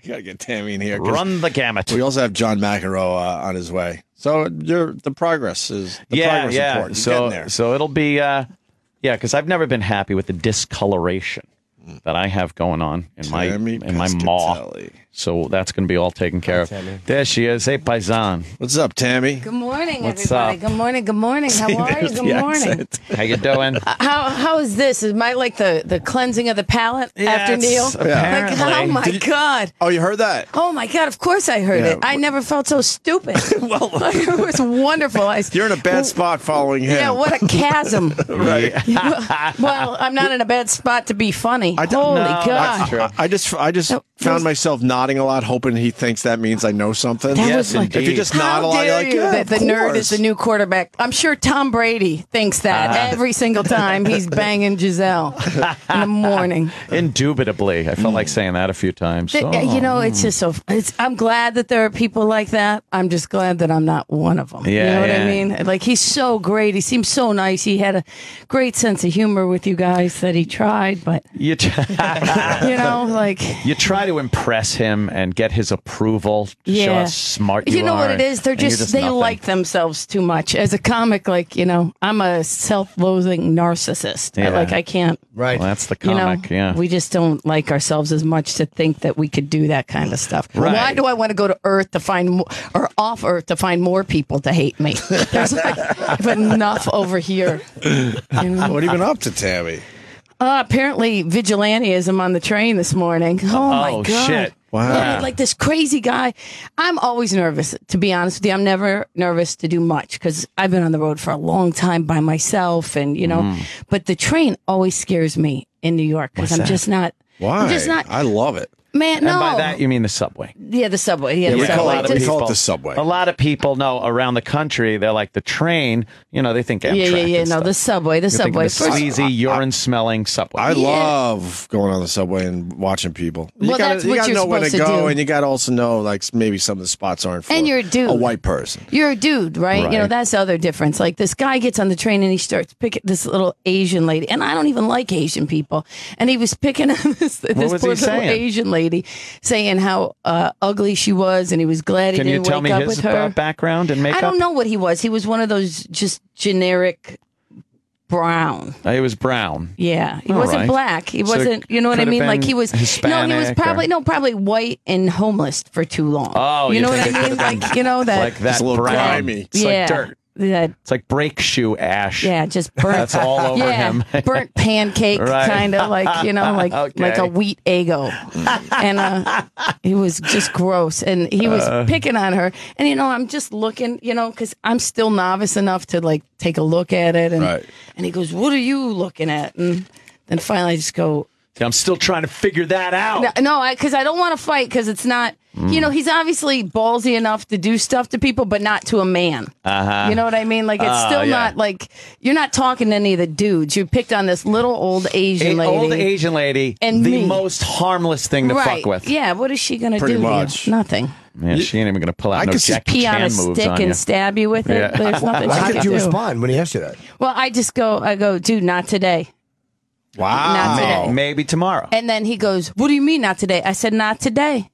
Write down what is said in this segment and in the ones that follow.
You got to get Tammy in here. Run the gamut. We also have John McEnroe on his way. So the progress is important. So it'll be because I've never been happy with the discoloration that I have going on in my maw. So that's going to be all taken care of. Tammy. There she is. Hey, Paisan. What's up, Tammy? Good morning, What's everybody. up? Good morning. Good morning. How are you? Good morning. How you doing? How is this? Is my like the cleansing of the palate after Neil? Apparently. Like, oh my God. Oh, you heard that? Oh my God. Of course I heard it. I never felt so stupid. Well, it was wonderful. You're in a bad spot following him. Yeah, what a chasm. Right. Well, I'm not in a bad spot to be funny. Holy God. I just found myself nodding a lot, hoping he thinks that means I know something. That was like, if you just nod a lot, you're like, you yeah, that the nerd is the new quarterback. I'm sure Tom Brady thinks that every single time he's banging Giselle in the morning. Indubitably. I felt like saying that a few times. You know, it's just so. I'm glad that there are people like that. I'm just glad that I'm not one of them. Yeah, you know what I mean? Like, he's so great. He seems so nice. He had a great sense of humor with you guys that he tried, but you know, like, you try to impress him and get his approval. Show how smart you are. You know what it is? They're just they nothing. like themselves too much. As a comic, like, you know, I'm a self-loathing narcissist. Yeah. I can't. Right. Well, that's the comic. We just don't like ourselves as much to think that we could do that kind of stuff. Right. Why do I want to go to Earth to find or off Earth to find more people to hate me? There's like enough over here. You know? What have you been up to, Tammy? Apparently, vigilantism on the train this morning. Oh my God! Shit! Wow. Yeah, like this crazy guy. I'm always nervous, to be honest with you. I'm never nervous to do much because I've been on the road for a long time by myself, and you know. But the train always scares me in New York because I'm just not. Why? I'm just not. I love it. Man, no. And by that, you mean the subway. Yeah, the subway. Yeah, the we call subway. it the subway. A lot of people know around the country, they're like the train, you know, they think Amtrak. Yeah. and No, stuff. the subway. The You're thinking subway. the sleazy, urine-smelling subway. I love going on the subway and watching people. Well, that's what you gotta you're know when to supposed to go, do. and you got to also know, like, maybe some of the spots aren't for And you're a dude. a white person. You're a dude, right? You know, Right. that's the other difference. Like, this guy gets on the train and he starts picking this little Asian lady. And I don't even like Asian people. And he was picking on this was poor he little saying? Asian lady, saying how ugly she was. And he was glad he Can you didn't tell wake me up his with her. background and makeup? I don't know what he was. He was one of those just generic brown. He was brown. Yeah, he All wasn't right. black. He So wasn't. You know what I could have mean? Like been he was. No, he was Hispanic probably or- probably white and homeless for too long. Oh, you you know think what it I mean? could have been Like, you know that. Like that It's a little brown. grimy. It's like dirt. That. It's like brake shoe ash. Yeah, just burnt. That's all over him. Burnt pancake, Right. kind of like, you know, like Okay. a wheat Eggo, and he was just gross, and he was picking on her, and you know, I'm just looking, you know, because I'm still novice enough to like take a look at it, and Right. and he goes, "What are you looking at?" And then finally, I just go, I'm still trying to figure that out. No, because I don't want to fight because it's not. You know, he's obviously ballsy enough to do stuff to people, but not to a man. You know what I mean? Like, it's still not like you're not talking to any of the dudes. You picked on this little old Asian lady. Old Asian lady. And the me. most harmless thing to right. fuck with. Yeah, what is she going to do Pretty to much. you? Nothing. Yeah, she ain't even going to pull out I no could see Jackie Pee on Chan a moves stick on you. and stab you with it. Yeah. There's nothing How she did can you do. respond when he asked you that? Well, I go, dude, not today. Wow. Not today. Maybe tomorrow. And then he goes, what do you mean not today? I said, not today.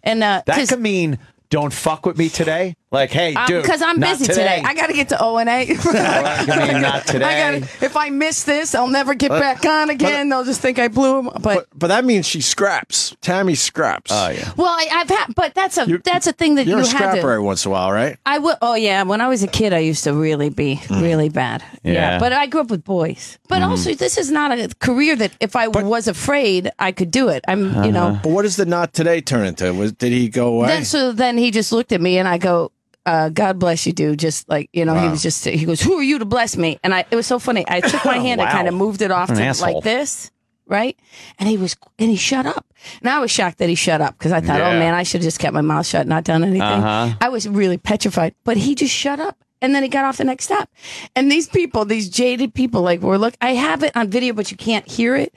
And That could mean don't fuck with me today. Like, hey, dude, because I'm not busy today. I got to get to O and A. That could mean not today. If I miss this, I'll never get back on again. They'll just think I blew him. But that means she scraps. Tammy scraps. Oh, yeah. well, I've had, but that's a thing that You're you a had scrapper to. every once in a while, right? I would. Oh yeah, when I was a kid, I used to really be really bad. Yeah. But I grew up with boys. But also, this is not a career that if I was afraid, I could do it. I'm, you know. But what does the not today turn into? Did he go away? Then he just looked at me and I go, God bless you, dude. Just like, you know, he goes, who are you to bless me? And it was so funny. I took my hand and Wow. kind of moved it off An to asshole. like this. Right. And he shut up. And I was shocked that he shut up because I thought, oh man, I should have just kept my mouth shut, not done anything. I was really petrified, but he just shut up. And then he got off the next step. And these people, these jaded people, like, I have it on video, but you can't hear it.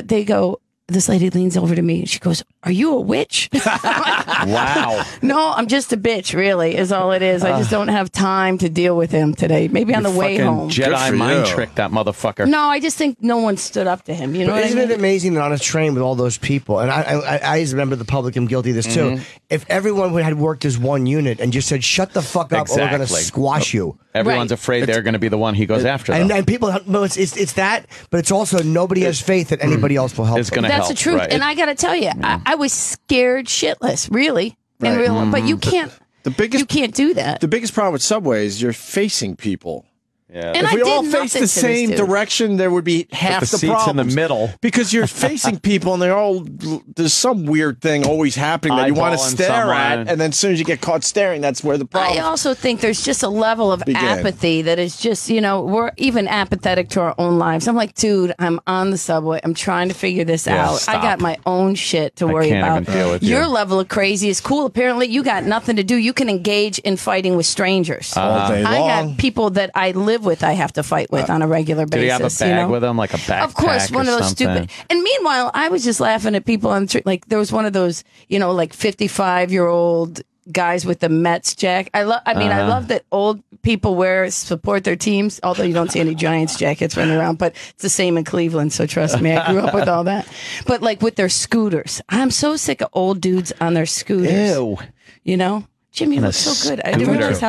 They go, this lady leans over to me and she goes, "Are you a witch?" Wow. No, I'm just a bitch, really, is all it is. I just don't have time to deal with him today. Maybe on the way home. Jedi mind trick that motherfucker. No, I just think no one stood up to him. You know what I mean? Isn't it amazing that on a train with all those people, and I remember the public, I'm guilty of this too, if everyone had worked as one unit and just said, shut the fuck up or we're going to squash you. Everyone's afraid they're going to be the one he goes after. And people, well, it's that, but it's also nobody has faith that anybody else will help. It's going to help. That's the truth. Right. And I got to tell you, I was scared shitless, really. Right. In real, but you can't. You can't do that. The biggest problem with Subway is you're facing people. Yeah. And if we all face the same direction, there would be half the seats problems in the middle. Because you're facing people, and there's some weird thing always happening that you want to stare at, and then as soon as you get caught staring, that's where the problem. I also think there's just a level of apathy that is just, we're even apathetic to our own lives. I'm like, dude, I'm on the subway. I'm trying to figure this out. Stop. I got my own shit to worry about. Even deal with Your level of crazy is cool. Apparently, you got nothing to do. You can engage in fighting with strangers. All day long. I got people that I live with. I have to fight with on a regular basis. Did he have a bag with him, like a backpack? Of course, one of those stupid. And meanwhile, I was just laughing at people on the street. Like there was one of those, like 55-year-old guys with the Mets jacket. I love that old people support their teams. Although you don't see any Giants jackets running around, but it's the same in Cleveland. So trust me, I grew up with all that. But like with their scooters, I'm so sick of old dudes on their scooters. Ew. Jimmy, you look so good. I didn't realize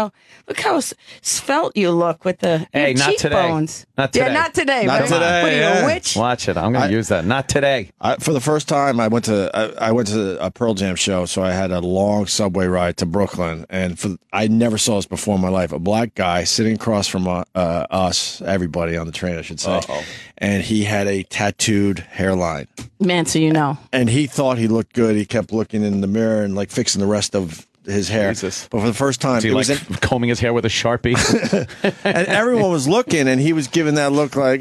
look how svelte you look with the cheekbones. Not today. Yeah, not today. Not right? today. What are you, a witch? Watch it. I'm going to use that. Not today. For the first time, I went to a Pearl Jam show, so I had a long subway ride to Brooklyn, and I never saw this before in my life. A black guy sitting across from us, everybody on the train, I should say, and he had a tattooed hairline. Man, so you know. And he thought he looked good. He kept looking in the mirror and like fixing the rest of his hair. Jesus. But for the first time, he was combing his hair with a Sharpie. And everyone was looking, and he was giving that look like,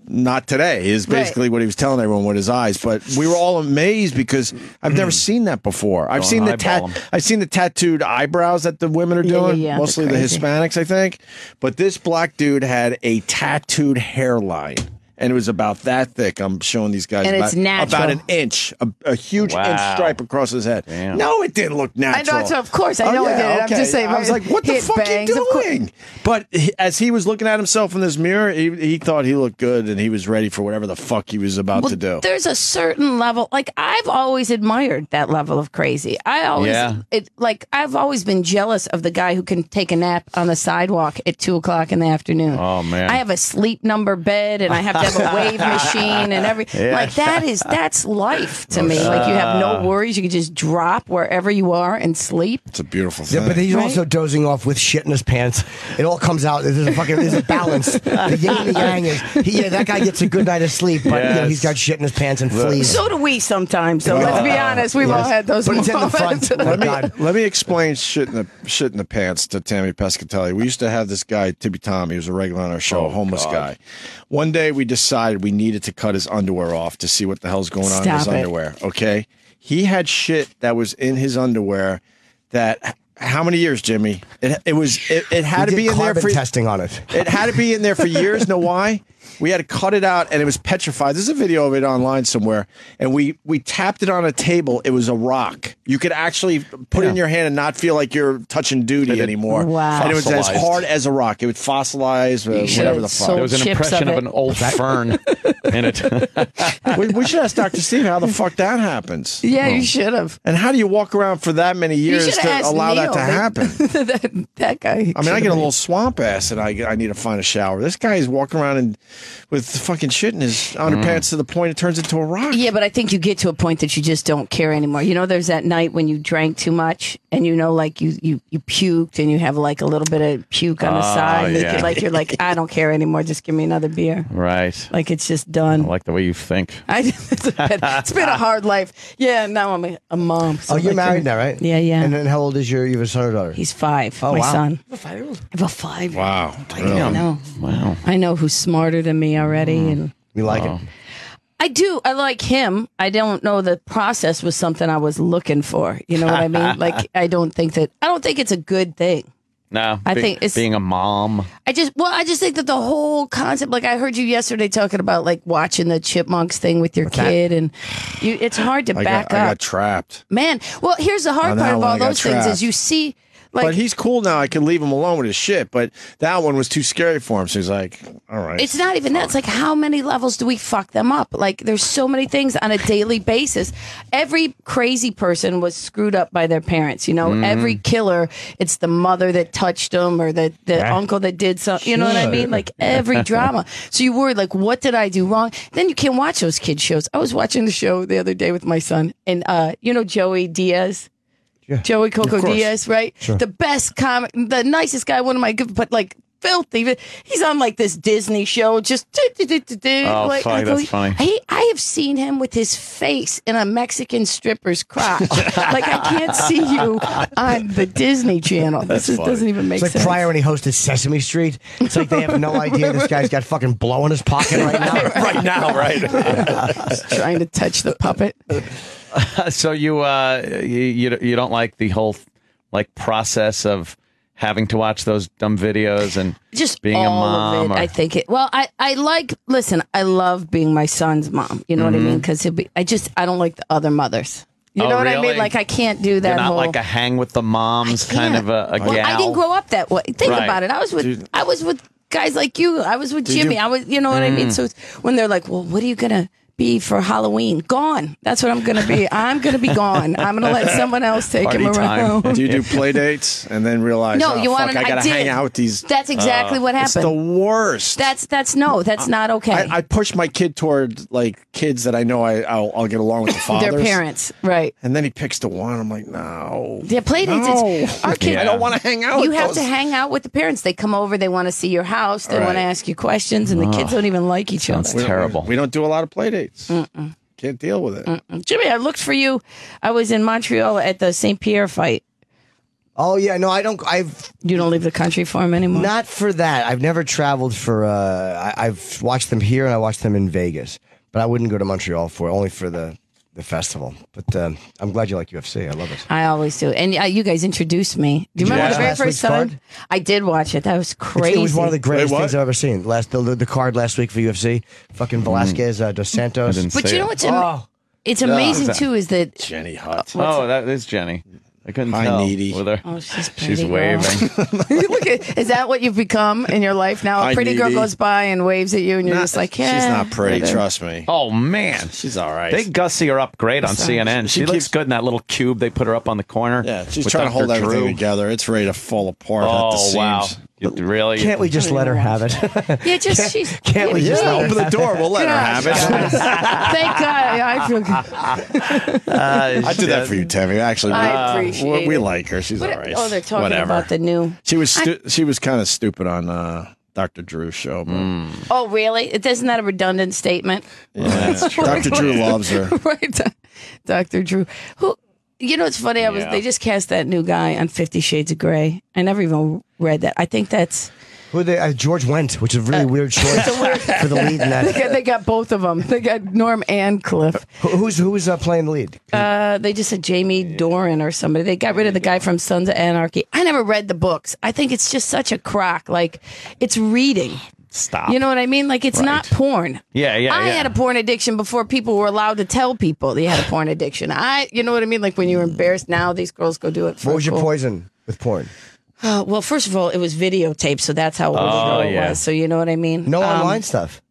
not today is basically what he was telling everyone with his eyes. But we were all amazed because I've never seen that before. I've seen the tattooed eyebrows that the women are doing, mostly the Hispanics, I think. But this black dude had a tattooed hairline. And it was about that thick. I'm showing these guys it's natural. About an inch, a huge inch stripe across his head. Damn. No, it didn't look natural. I know, of course, I know it didn't. I'm just saying. I was like, what the fuck are you doing? But as he was looking at himself in this mirror, he thought he looked good, and he was ready for whatever the fuck he was about to do. There's a certain level. Like, I've always admired that level of crazy. I've always been jealous of the guy who can take a nap on the sidewalk at 2:00 in the afternoon. Oh, man. I have a sleep number bed, and I have to have a wave machine and everything. Yeah. Like that's life to me. Like you have no worries. You can just drop wherever you are and sleep. It's a beautiful thing. Yeah, but he's also dozing off with shit in his pants. It all comes out. There's a balance. The yin and the yang is. that guy gets a good night of sleep, but he's got shit in his pants and fleas. So do we sometimes. So let's be honest. We've all had those moments. It's in the front. Let me explain shit in the pants to Tammy Pescatelli. We used to have this guy, Tippy Tom. He was a regular on our show, a homeless guy. One day we decided we needed to cut his underwear off to see what the hell's going on in his underwear. Okay, he had shit that was in his underwear. That how many years, Jimmy? It had to be in there for testing on it. It had to be in there for years. Know why? We had to cut it out, and it was petrified. There's a video of it online somewhere, and we tapped it on a table. It was a rock. You could actually put it in your hand and not feel like you're touching duty anymore. Wow. And it was as hard as a rock. It would fossilize, whatever the fuck. There was an impression of an old fern in it. We should ask Dr. Steve how the fuck that happens. Yeah, you should have. And how do you walk around for that many years to allow that to happen? that guy. I mean, I get a little swamp ass, and I need to find a shower. This guy is walking around with fucking shit in his underpants to the point it turns into a rock. Yeah, but I think you get to a point that you just don't care anymore. There's that night when you drank too much, and like you puked, and you have like a little bit of puke on the side. Yeah. You're like, I don't care anymore. Just give me another beer. Right. Like it's just done. I like the way you think. It's been a hard life. Yeah, now I'm a mom. So you're married now, right? Yeah. And then how old is you have a son or daughter? He's 5. My son. You have a 5-year-old? I have a 5. Wow. I know. Wow. I know who's smarter than me already, and you like it. I do. I like him. I don't know the process was something I was looking for. You know what I mean? Like I don't think it's a good thing. No, I think it's being a mom. I just think that the whole concept, like I heard you yesterday talking about like watching the Chipmunks thing with your kid, and it's hard to back up. I got trapped, man. Well, here's the hard part of all those things is you see. Like, but he's cool now. I can leave him alone with his shit. But that one was too scary for him. So he's like, all right. It's not even that. It's like, how many levels do we fuck them up? Like, there's so many things on a daily basis. Every crazy person was screwed up by their parents. You know, every killer, it's the mother that touched them or the uncle that did something. You know what I mean? Like, every drama. So you worry, like, what did I do wrong? Then you can't watch those kid shows. I was watching the show the other day with my son, and you know Joey Diaz? Yeah. Joey Coco Diaz, right? Sure. The best comic, the nicest guy, one of my good, but like filthy. He's on like this Disney show, just like, funny, that's funny. I have seen him with his face in a Mexican stripper's crotch. Like I can't see you on the Disney Channel. This doesn't even make sense. It's like Pryor when he hosted Sesame Street. It's like they have no idea this guy's got fucking blow in his pocket right now. right. Trying to touch the puppet. So you don't like the whole like process of having to watch those dumb videos and just being a mom? Of it, I think it. Well, I love being my son's mom. You know what I mean? Because I don't like the other mothers. You know what I mean? Like I can't do that. You're not like a hang with the moms kind of a gal. I didn't grow up that way. Think about it. I was with guys like you. I was with Jimmy. You know what I mean? So when they're like, well, what are you gonna be for Halloween? Gone. That's what I'm going to be. I'm going to be gone. I'm going to let someone else take him around. Do you do play dates and then realize, I got to hang out with these? That's exactly what happened. It's the worst. That's not okay. I push my kid toward like kids that I know I'll get along with the fathers. Their parents, right. And then he picks the one. I'm like, no. Yeah, play dates. Our kids. I don't want to hang out with You have to hang out with the parents. They come over. They want to see your house. They want to ask you questions. And the kids don't even like each other. That's terrible. We don't do a lot of play dates. Can't deal with it. Jimmy, I looked for you. I was in Montreal at the St. Pierre fight. Oh yeah, no, I don't. You don't leave the country for him anymore. Not for that. I've never traveled for. I've watched them here and I watched them in Vegas, but I wouldn't go to Montreal only for the festival. But I'm glad you like UFC. I love it. I always do. And you guys introduced me. Do you remember the very first time? I did watch it. That was crazy. It was one of the greatest things I've ever seen. The card last week for UFC. Fucking Velasquez, Dos Santos. But you know what's it's amazing too is that Jenny Hutt. That is Jenny. I couldn't tell. Needy. With her. Oh, she's pretty. She's waving. Look is that what you've become in your life now? A pretty girl goes by and waves at you, and you're just like, yeah. She's not pretty. Trust me. Oh man, she's all right. They gussy her up great on CNN. She looks good in that little cube they put her up on the corner. Yeah, she's trying to hold everything together. It's ready to fall apart at the seams. Wow. Really? Can't we just let her have it? Yeah, can't we just open the door? We'll let her have it. Thank God. I feel good. I did that for you, Tammy. Actually, I appreciate we like her. She's all right. Oh, they're talking about the new. She was kind of stupid on Dr. Drew's show. Oh, really? Isn't that a redundant statement? Yeah, that's true. Dr. Drew loves her. Right, Dr. Drew. Who? You know, it's funny. They just cast that new guy on 50 Shades of Grey. I never even read that. I think that's who they George Wendt, which is a really weird choice for the lead in that. They got both of them. They got Norm and Cliff. Who's playing the lead? They just said Jamie Doran or somebody. They got rid of the guy from Sons of Anarchy. I never read the books. I think it's just such a crock. Like it's reading. Stop. You know what I mean? Like it's not porn. Yeah. I had a porn addiction before people were allowed to tell people they had a porn addiction. You know what I mean? Like when you were embarrassed, now these girls go do it. What was your poison with porn? Well, first of all, it was videotape, so that's how old it was. So you know what I mean? No online stuff.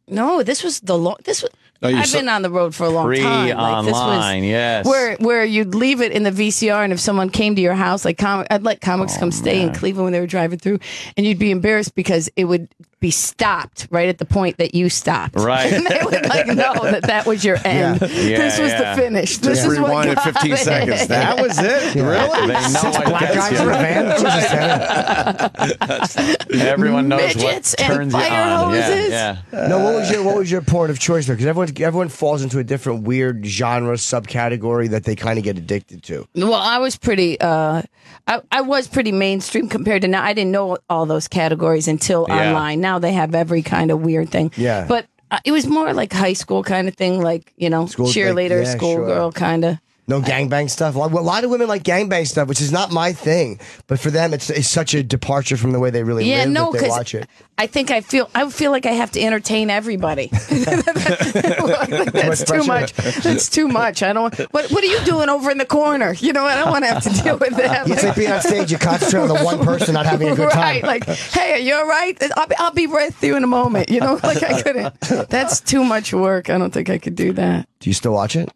No, this was I've been on the road for a long time. Pre-online, like, yes. Where you'd leave it in the VCR, and if someone came to your house, like I'd let comics come stay in Cleveland when they were driving through, and you'd be embarrassed because it would be stopped right at the point that you stopped. Right. And they would know that was your end. This was the finish. This Just is what rewinded 15 seconds. That was it? Really? They know Black guys in a van. Everyone knows midgets what turns and you fire on. hoses. Yeah. No, what was your porn of choice though? Because everyone falls into a different weird genre subcategory that they kind of get addicted to. Well, I was pretty. I was pretty mainstream compared to now. I didn't know all those categories until online. Now they have every kind of weird thing. Yeah. But it was more like high school kind of thing, like, cheerleader, schoolgirl kind of. No gangbang stuff. A lot of women like gangbang stuff, which is not my thing. But for them, it's such a departure from the way they really live that they watch it. I think I feel like I have to entertain everybody. That's too much. That's too much. I don't. What are you doing over in the corner? You know, I don't want to have to deal with that. It's like being on stage. You concentrate on the one person not having a good time. Right. Like, hey, are you all right? I'll be right with you in a moment. You know, like I couldn't. That's too much work. I don't think I could do that. Do you still watch it?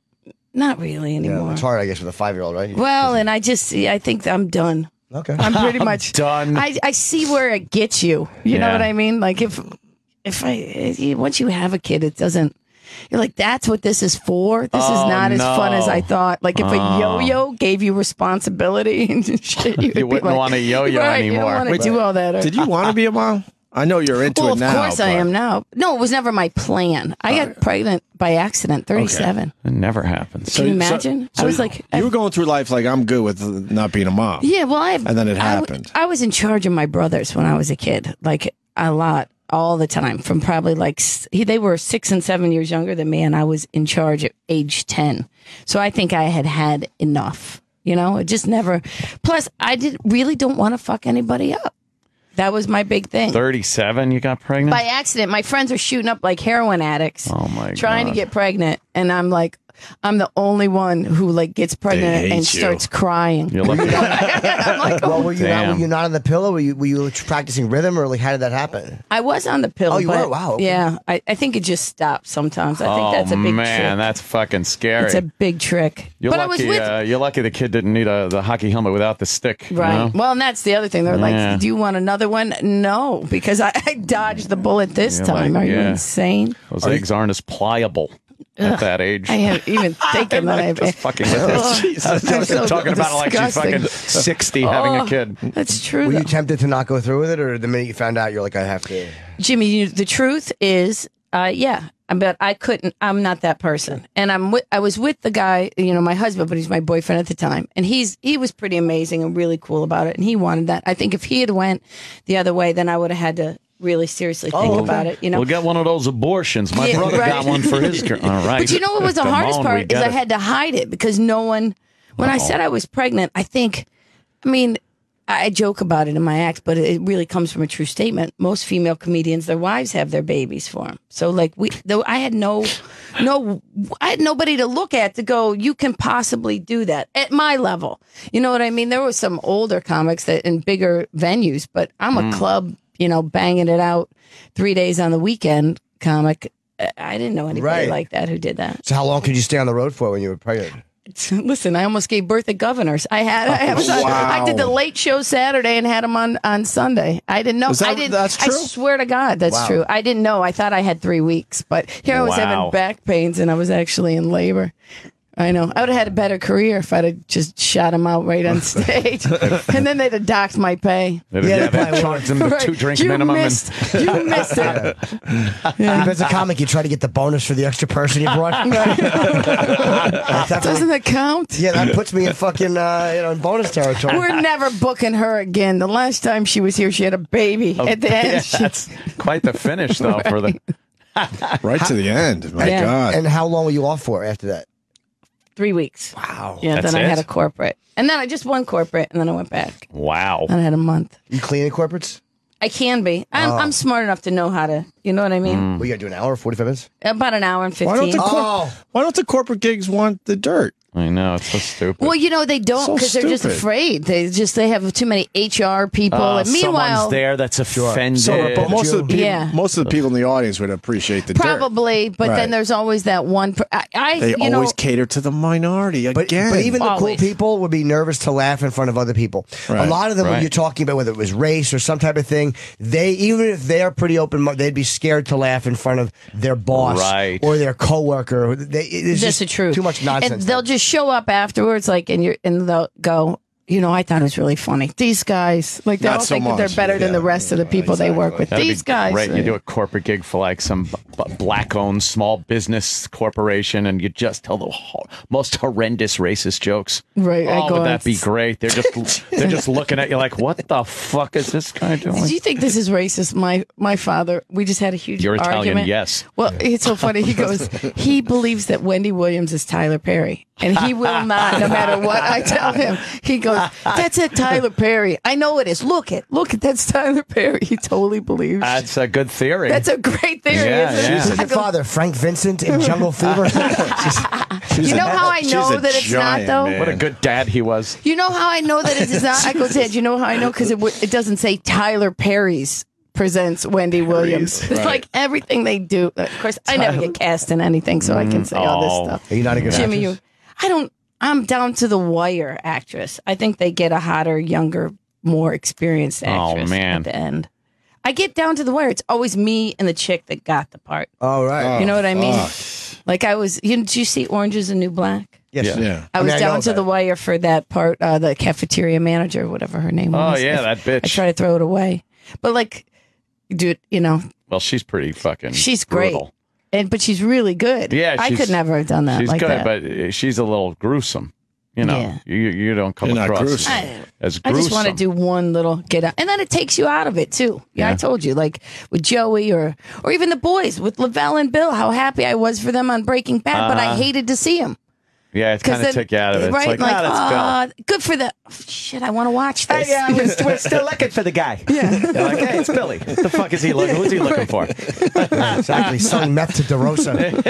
Not really anymore. Yeah, it's hard, I guess, with a 5-year-old, right? Well, and I think I'm done. Okay. I'm pretty much done. I see where it gets you. You know what I mean? Like if once you have a kid, it doesn't. You're like, that's what this is for. This is not as fun as I thought. Like if a yo-yo gave you responsibility and shit, you wouldn't want a yo-yo anymore. You don't want to do all that. Did you want to be a mom? I know you're into it now. Of course I am now. No, it was never my plan. I got pregnant by accident, 37. Okay. It never happens. Can you imagine? So I was like... You were going through life like, I'm good with not being a mom. Yeah, well, and then it happened. I was in charge of my brothers when I was a kid, like a lot, all the time, from probably like... They were 6 and 7 years younger than me, and I was in charge at age 10. So I think I had enough, you know? It just never... Plus, I really don't want to fuck anybody up. That was my big thing. 37, you got pregnant? By accident. My friends are shooting up like heroin addicts. Oh, my God. Trying to get pregnant. And I'm like, I'm the only one who like gets pregnant and starts crying. You're lucky. I'm like, well, were you not on the pillow? Were you practicing rhythm, or like how did that happen? I was on the pillow. Oh, you were? Wow. Okay. Yeah, I think it just stops sometimes. I think that's a big trick. Man, that's fucking scary. It's a big trick. You're but lucky. I was with... You're lucky the kid didn't need the hockey helmet without the stick. Right. You know? Well, and that's the other thing. They're like, do you want another one? No, because I dodged the bullet this time. Are you insane? Those eggs aren't as pliable. At that age, I am even thinking that I'm just fucking with this. I was talking about it like she's fucking 60 having a kid. That's true. Were you tempted to not go through with it, or the minute you found out, you're like, I have to? Jimmy, the truth is, yeah, but I couldn't. I'm not that person, and I was with the guy, you know, my husband, but he's my boyfriend at the time, and he was pretty amazing and really cool about it, and he wanted that. I think if he had went the other way, then I would have had to really seriously think about it. You know, we'll get one of those abortions. My brother got one for his girl. All right, but you know what was the hardest part is I had to hide it because no one. When I said I was pregnant, I joke about it in my acts, but it really comes from a true statement. Most female comedians, their wives have their babies for them. So like I had I had nobody to look at to go, you can possibly do that at my level. You know what I mean? There were some older comics that in bigger venues, but I'm a club, you know, banging it out 3 days on the weekend comic. I didn't know anybody like that who did that. So how long could you stay on the road for when you were pregnant? Listen, I almost gave birth at Governors. I did the late show Saturday and had them on Sunday. I didn't know. That's true? I swear to God, that's true. I didn't know. I thought I had 3 weeks, but here I was having back pains and I was actually in labor. I know. I would have had a better career if I'd have just shot him out right on stage. And then they'd have docked my pay. They charged him the 2-drink minimum. You missed it. If as a comic, you try to get the bonus for the extra person you brought. Doesn't that count? Yeah, that puts me in fucking in bonus territory. We're never booking her again. The last time she was here, she had a baby. At the end, that's quite the finish, though. For the right to the end. My God. And how long were you off for after that? 3 weeks. Wow. Yeah, then I had a corporate. And then I just won corporate, and then I went back. Wow. And I had a month. You cleaning corporates? I can be. I'm smart enough to know how to, you know what I mean? Well, you got to do an hour, 45 minutes? About an hour and 15. Why don't the corporate gigs want the dirt? I know, it's so stupid. Well, you know, they don't because they're just afraid. They have too many HR people. And meanwhile, someone's there that's offended. But most of the people in the audience would appreciate the probably, dirt. But then there's always that one. They always cater to the minority again. But even the cool people would be nervous to laugh in front of other people. Right. A lot of them, when you're talking about whether it was race or some type of thing, even if they're pretty open, they'd be scared to laugh in front of their boss or their coworker. It's That's just the truth. Too much nonsense. And they'll just show up afterwards, like, and they'll go, I thought it was really funny. These guys, like, they Not all so think that much. they're better than the rest of the people they work with. That'd These be guys. Great. You do a corporate gig for like some black-owned small business corporation, and you just tell the most horrendous racist jokes. Right. Oh, would that be great? They're just looking at you like, what the fuck is this guy doing? Do you think this is racist? My father, we just had a huge You're argument. Italian, yes. Well, it's so funny. He goes, he believes that Wendy Williams is Tyler Perry. And he will not, no matter what I tell him. He goes, that's it, Tyler Perry. I know it is. Look it, that's Tyler Perry. He totally believes. That's a good theory. That's a great theory, isn't it? Who's your father, Frank Vincent in Jungle Fever? You know how I know that it's not, though? man. What a good dad he was. You know how I know that it's not? I go, Dad, you know how I know? Because it doesn't say Tyler Perry's presents Wendy Williams. It's like everything they do. Of course, I never get cast in anything, so I can say all this stuff. Are you not a good Jimmy, actress? I'm down to the wire actress. I think they get a hotter, younger, more experienced actress at the end. I get down to the wire. It's always me and the chick that got the part. Oh, right. You know what I mean? Like did you see Orange is the New Black? Yes. Yeah. I was down to the wire for that part, the cafeteria manager, whatever her name was. Oh, yeah, that bitch. I try to throw it away. But like, dude, Well, she's pretty fucking she's great. brutal. But she's really good. Yeah, I could never have done that. She's like good, that. but she's a little gruesome. You don't come You're not across gruesome. as I gruesome. just want to do one little get out, and then it takes you out of it too. Yeah, I told you, like with Joey or even the boys with Lavelle and Bill, how happy I was for them on Breaking Bad, but I hated to see them. Yeah, it kind of took you out of it. Right? It's like, that's Bill. Good for them. Shit, I want to watch this. We're still looking for the guy. Yeah. You're like, hey, it's Billy. What the fuck is he looking? Who's he looking for? Exactly. Selling meth to DeRosa.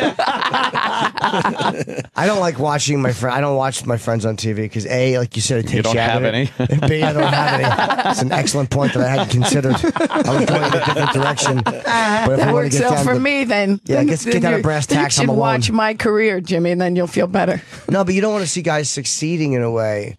I don't like watching my friend. I don't watch my friends on TV because A, like you said, it takes You don't out have of it. any? B, I don't have any. It's an excellent point that I hadn't considered. I was going in a different direction. But if That I want to works get out down for to, me then. Yeah, get down to brass tacks. You I'm should alone. watch my career, Jimmy, and then you'll feel better. No, but you don't want to see guys succeeding in a way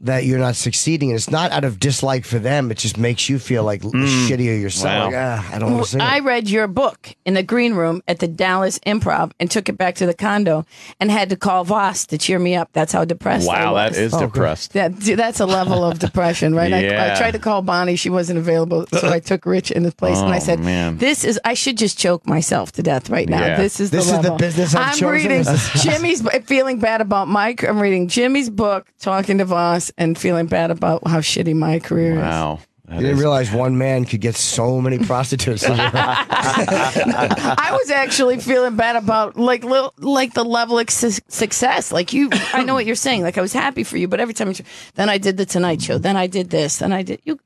that you're not succeeding. And it's not out of dislike for them. It just makes you feel like shittier yourself. Wow. Like, I don't want to see I it. read your book in the green room at the Dallas Improv and took it back to the condo and had to call Voss to cheer me up. That's how depressed I Wow, was. that is depressed. That's a level of depression, right? Yeah. I tried to call Bonnie. She wasn't available. So I took Rich in his place and I said, man. I should just choke myself to death right now. Yeah. This is This the is the level. business I've chosen. reading Jimmy's, feeling bad about Mike. I'm reading Jimmy's book, talking to Voss, and feeling bad about how shitty my career is. Wow. You didn't realize one man could get so many prostitutes. I was actually feeling bad about like the level of success. Like I know what you're saying. Like I was happy for you, but every time then I did the Tonight Show, then I did this, then I did you.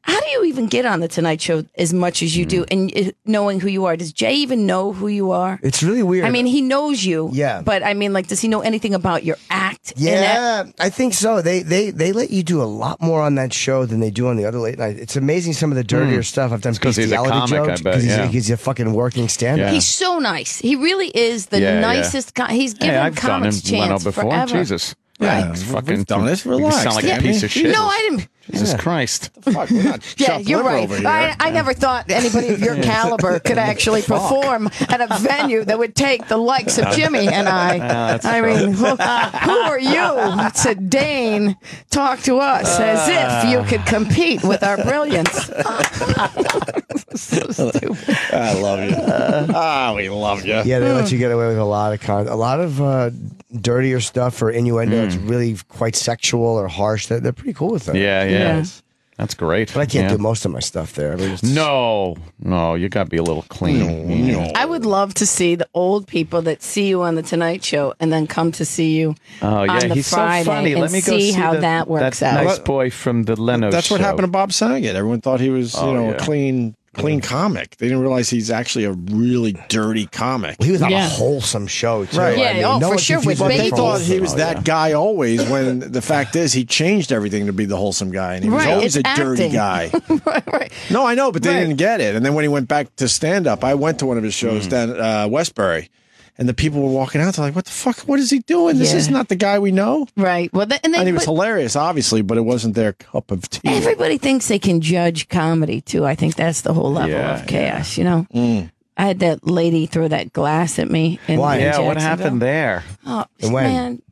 How do you even get on the Tonight Show as much as you do, and knowing who you are? Does Jay even know who you are? It's really weird. I mean, he knows you. Yeah. But I mean, like, does he know anything about your act? Yeah, I think so. They let you do a lot more on that show than they do on the other late night. It's amazing some of the dirtier stuff. I've done 'cause he's a bestiality comic, jokes I bet, yeah. he's a fucking working stand-up. Yeah. He's so nice. He really is the nicest guy. He's given I've done him comics chance before. forever. Jesus. Yeah, It's we've fucking done this. You Relax, sound like a Tammy. piece of shit. No, I didn't. Jesus Christ. Fuck, we're not Yeah, chopped you're liver right. over here. I never thought anybody of your caliber could actually perform at a venue that would take the likes of Jimmy and I. I mean, who are you to deign talk to us as if you could compete with our brilliance? So stupid. I love you. We love you. Yeah, they let you get away with a lot of dirtier stuff or innuendo. It's really quite sexual or harsh. They're pretty cool with that. Yeah. That's great. But I can't do most of my stuff there. I mean, No, you got to be a little clean. I would love to see the old people that see you on the Tonight Show and then come to see you Oh yeah, on the he's Friday so funny. and Let me go see how the- that works out. Nice boy from the Leno That's what show. happened to Bob Saget. Everyone thought he was, a yeah. clean comic. They didn't realize he's actually a really dirty comic. he was on Yeah. a wholesome show, too. Right. Yeah, I mean, for one sure, confused with him They for babies. thought he was Oh, that yeah. guy always, when the fact is he changed everything to be the wholesome guy, and he was Right, always a it's dirty acting. guy. right. No, I know, but they Right. didn't get it. And then when he went back to stand up, I went to one of his shows down at Westbury, and the people were walking out. They're like, "What the fuck? What is he doing? This Yeah. is not the guy we know." Right. Well, and And he was hilarious, obviously, but it wasn't their cup of tea. everybody thinks they can judge comedy too. I think that's the whole level Yeah, of chaos. You know, I had that lady throw that glass at me. In Why? in Yeah, what Jacksonville. happened there? Oh And when? man.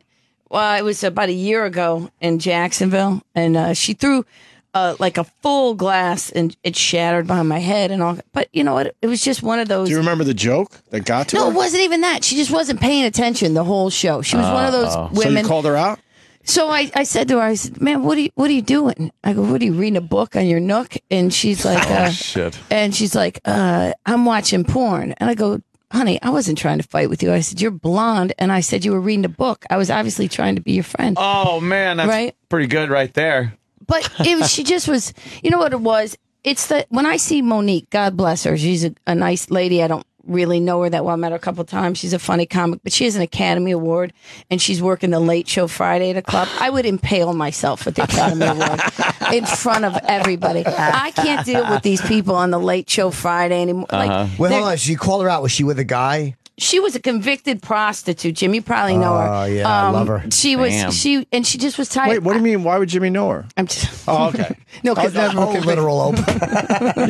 it was about a year ago in Jacksonville, and she threw like a full glass, and it shattered behind my head and all. But you know what? It was just one of those. Do you remember the joke that got to her? No, it wasn't even that. She just wasn't paying attention the whole show. She was one of those women. So you called her out? So I said to her, I said, "Man, what are you doing?" I go, "What are you reading a book on your Nook?" And she's like, shit. And she's like, "I'm watching porn." And I go, "Honey, I wasn't trying to fight with you." I said, "You're blonde," and I said you were reading a book. I was obviously trying to be your friend. Oh man, that's pretty good right there. But she just was. You know what it was? It's that when I see Monique, God bless her, she's a nice lady. I don't really know her that well. I met her a couple of times. She's a funny comic, but she has an Academy Award, and she's working the Late Show Friday at a club. I would impale myself at the Academy Award in front of everybody. I can't deal with these people on the Late Show Friday anymore. Like, wait, hold on. So you called her out. Was she with a guy? She was a convicted prostitute, Jim. You probably know her. Oh, yeah, I love her. She just was tired. Wait, what do you mean? Why would Jimmy know her? I'm just. Oh, okay. No, because literal open.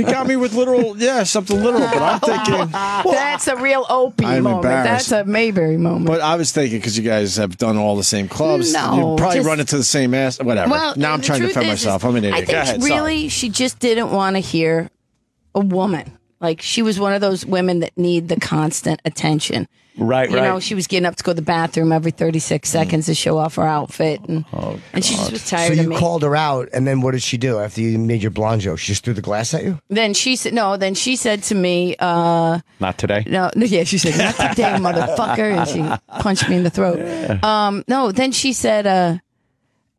You got me with literal, something literal, but I'm thinking. That's a real Opie I'm moment. embarrassed. That's a Mayberry moment. But I was thinking, because you guys have done all the same clubs, No, you probably run into the same ass, whatever. Well, now I'm trying to defend myself. I'm an idiot. I think Go ahead, really, she just didn't want to hear a woman. Like, she was one of those women that need the constant attention. Right, You know, she was getting up to go to the bathroom every 36 seconds to show off her outfit. And she just was tired So of you me. called her out, and then what did she do after you made your blonde joke? She just threw the glass at you? Then she said, then she said to me, not today. No, yeah, she said, "Not today, motherfucker," and she punched me in the throat. No, then she said,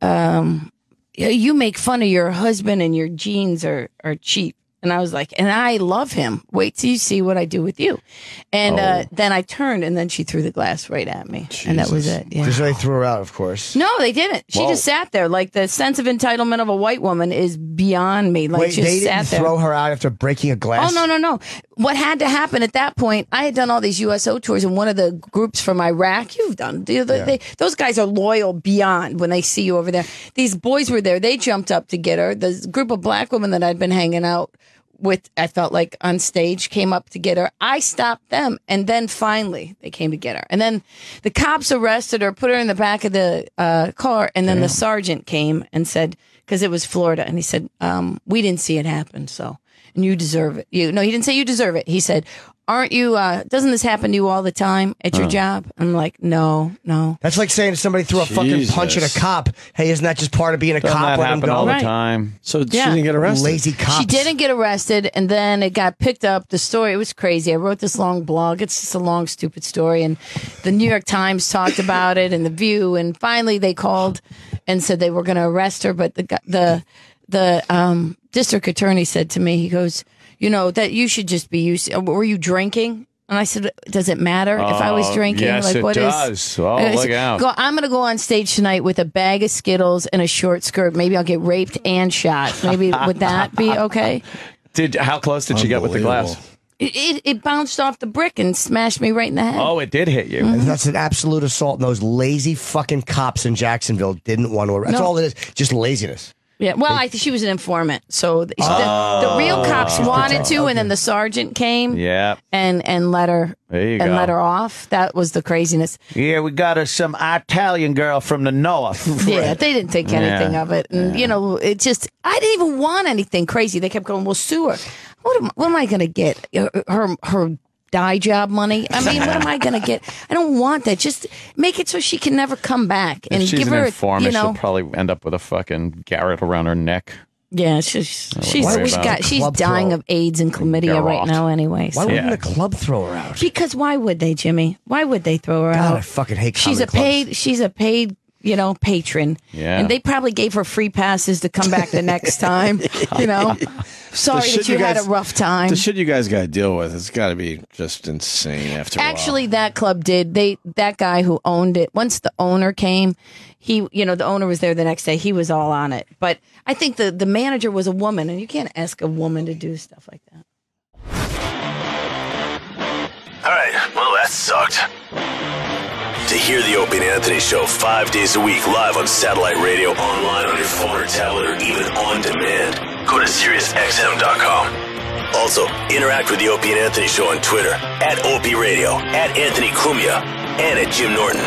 "You make fun of your husband and your jeans are cheap." And I was like, and I love him. Wait till you see what I do with you. And then I turned, and then she threw the glass right at me. Jesus. And that was it. Yeah. Because they threw her out, of course. No, they didn't. She just sat there. Like, the sense of entitlement of a white woman is beyond me. Like, Wait, just they sat didn't there. throw her out after breaking a glass? Oh, no. What had to happen at that point, I had done all these USO tours, and one of the groups from Iraq, you've done, those guys are loyal beyond when they see you over there. These boys were there. They jumped up to get her. The group of black women that I'd been hanging out with, I felt like on stage, came up to get her. I stopped them, and then finally they came to get her. And then the cops arrested her, put her in the back of the car, and then the sergeant came and said, because it was Florida, and he said, "We didn't see it happen, and you deserve it." No, he didn't say you deserve it. He said, "Aren't you, doesn't this happen to you all the time at your job?" I'm like, no. That's like saying somebody threw a fucking punch at a cop. Hey, isn't that just part of being a cop? That happen all the time. So she didn't get arrested? Lazy cops. She didn't get arrested, and then it got picked up. The story, it was crazy. I wrote this long blog. It's just a long, stupid story, and the New York Times talked about it, and The View, and finally they called and said they were going to arrest her, but the district attorney said to me, he goes, that you should just be used. Were you drinking? And I said, "Does it matter if I was drinking?" Yes, like, it does. Look out. I'm going to go on stage tonight with a bag of Skittles and a short skirt. Maybe I'll get raped and shot. Maybe would that be okay? How close did she get with the glass? It bounced off the brick and smashed me right in the head. Oh, it did hit you. And that's an absolute assault. And those lazy fucking cops in Jacksonville didn't want to arrest. That's all it is. Just laziness. Yeah, well, I think she was an informant. So the real cops wanted to, and then the sergeant came and let her let her off. That was the craziness. Yeah, we got her some Italian girl from the north. Yeah, they didn't think anything of it. And, it just, I didn't even want anything crazy. They kept going, "Well, sue her." What am I going to get? Her dye job money? I mean, what am I going to get? I don't want that. Just make it so she can never come back. And if she's give an her, informant, she'll probably end up with a fucking garrote around her neck. Yeah, she's dying of AIDS and chlamydia right now anyway. So. Why wouldn't the club throw her out? Because why would they, Jimmy? Why would they throw her out? I fucking hate She's a paid patron. Yeah. And they probably gave her free passes to come back the next time. Sorry that you had a rough time. The shit you guys got to deal with, it's got to be just insane after a while. Actually, that club did. That guy who owned it, once the owner came, the owner was there the next day. He was all on it. But I think the manager was a woman, and you can't ask a woman to do stuff like that. All right, well, that sucked. To hear the Opie and Anthony Show 5 days a week live on satellite radio, online on your phone or tablet, or even on demand, go to SiriusXM.com. Also, interact with the Opie and Anthony Show on Twitter, @Opie Radio, @Anthony Cumia, and @Jim Norton.